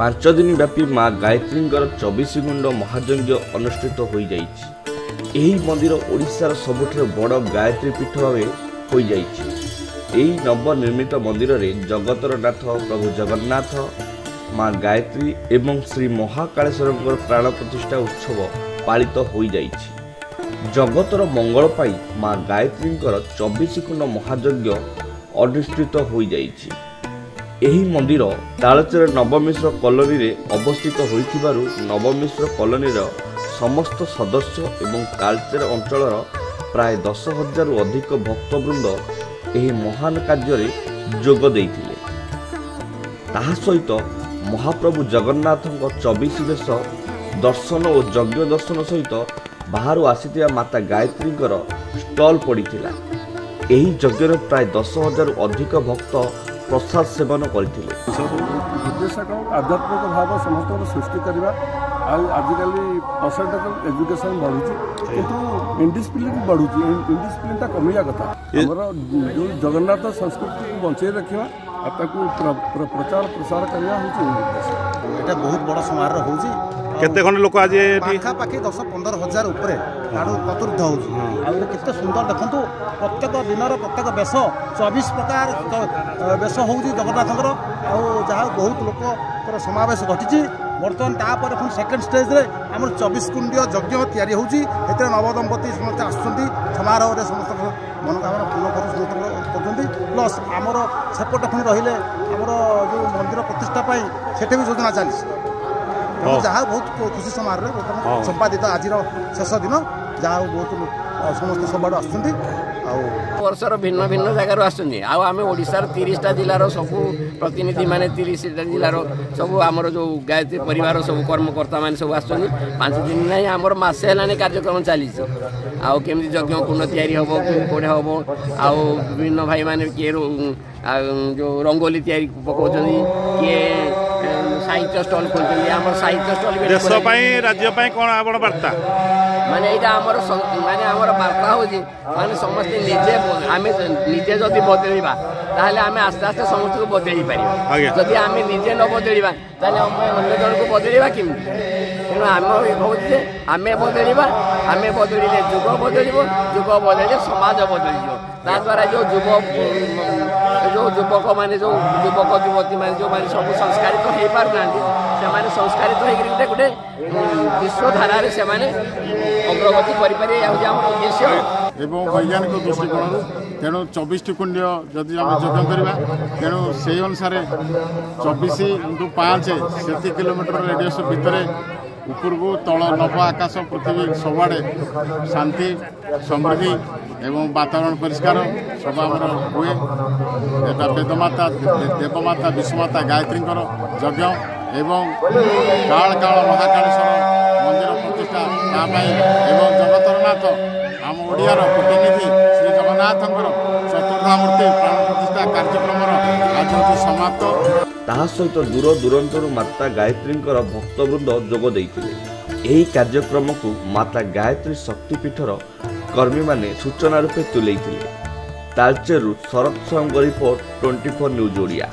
5 दिन व्यापी माँ गायत्री 24 गुंड महायज्ञ अनुष्ठित हो जाइछि। एही मंदिर ओडिशार सबुठारु बड़ गायत्री पीठ भाव हो जाइछि। एही नवनिर्मित मंदिर रे जगतर नाथ प्रभु जगन्नाथ, माँ गायत्री एवं श्री महाकालेश्वर प्राण प्रतिष्ठा उत्सव पालित हो जाइछि। जगतर मंगल पाई माँ गायत्री 24 कुंड महायज्ञ अनुष्ठित हो जाइछि। एही मंदिर तालचेर नवमिश्र कॉलोनी रे अवस्थित होइथिबारु नवमिश्र कॉलोनी समस्त सदस्य एवं तालचेर अंचल प्राय 10,000 अधिक भक्तवृंद एही महान कार्य रे जोग देइथिले। ताहा सहित महाप्रभु जगन्नाथ 24 वेश दर्शन और यज्ञ दर्शन सहित बाहर आसीथिया माता गायत्री स्टॉल पड़िथिला। एही यज्ञ प्राय 10,000 अधिक भक्त प्रसाद सेवन करते आध्यात्मिक भाव समस्त सृष्टि करवा। आजिकल परसेंटेज एजुकेशन बढ़ुची किंतु इनडिसिप्लिन बढ़ुची। इनडिसिप्लिनटा कमिया कथा। हमर जो जगन्नाथ संस्कृति बंचाई रखा प्रचार प्रसार करवा होची। बहुत बड़ा समारोह होची। केते खंड लोक आज पाखापाखि 10-15 हजार उपरे चतुर्थ होते सुंदर देखु। प्रत्येक दिन प्रत्येक बेश 24 प्रकार बेश हो जगन्नाथ जहाँ बहुत लोक समावेश घटी। बर्तमान तापर पुणी सेकेंड स्टेज रे आम 24 कुंडीय यज्ञ तैयारी होती। नवदंपति समस्त आसुँच समारोह समस्त मनोकामना पूर्ण कर प्लस आमर सेपटे पुणी रही आमर जो मंदिर प्रतिष्ठा से भी योजना चली। जहाँ बहुत खुशी समारोह संपादित आज शेष दिन जहाँ बहुत समस्त सब वर्षर भिन्न भिन्न जगार आम ओडिशार 30टा जिलार सबू प्रतिनिधि माने 30टा जिलार सबू आमर जो गायत्री परिवार सब कर्मकर्ता मैंने सब आस 5 दिन ना आमर मसे है कार्यक्रम चली आमती यज्ञ कुंड तैयारी हम कौटे हम आउ विभिन्न भाई मैंने किए जो रंगोली तैयारी पकाउं किए साहित्य स्टल खोल साहित्य स्टल राज्य कौन आपण वार्ता माने यहाँ माने आमर वार्ता हो माने समस्ते निजे आम निजे जदि बदलवा ताहले आम आस्ते आस्ते समस्त को बदल पार। जदि आम निजे न बदलवा ताहले अन्य जन को बदलवा केमी। तेणु आम भावे आम बदलवा आम बदलिले जुग बदल जुग बदलिले समाज बदल द्वारा जो युवक माने जो युवक युवती माने जो माने सब संस्कारित हो पार ना संस्कारित हो गोटे विश्वधारा से अग्रगति उद्देश्य एवं वैज्ञानिक दृष्टिकोण तेणु 24 कुंड जदि आम यज्ञ करवा तेणु से अनुसार 24x5 70 किलोमीटर रेडियस भितर ऊपर को तल नभ आकाश पृथ्वी सबुआड़े शांति समृद्धि एवं वातावरण परिष्कार सब आमर हुए। एटा वेदमाता देवमाता विश्वमाता गायत्री यज्ञ एवं काल काल महाकालेश्वर मंदिर प्रतिष्ठा एवं जगतरनाथ आम ओडियार प्रतिनिधि श्री जगन्नाथ चतुर्थामूर्ति प्राण प्रतिष्ठा कार्यक्रम आज हूँ समाप्त। ताहा सहित दूर दूरांतर माता गायत्री भक्तवृंद जोग देइथिले। एही कार्यक्रम को माता गायत्री शक्तिपीठर कर्मी माने सूचना रूपे तुलेइथिले। तालचेरु शरद स्वामी रिपोर्ट 24 न्यूज ओडिया।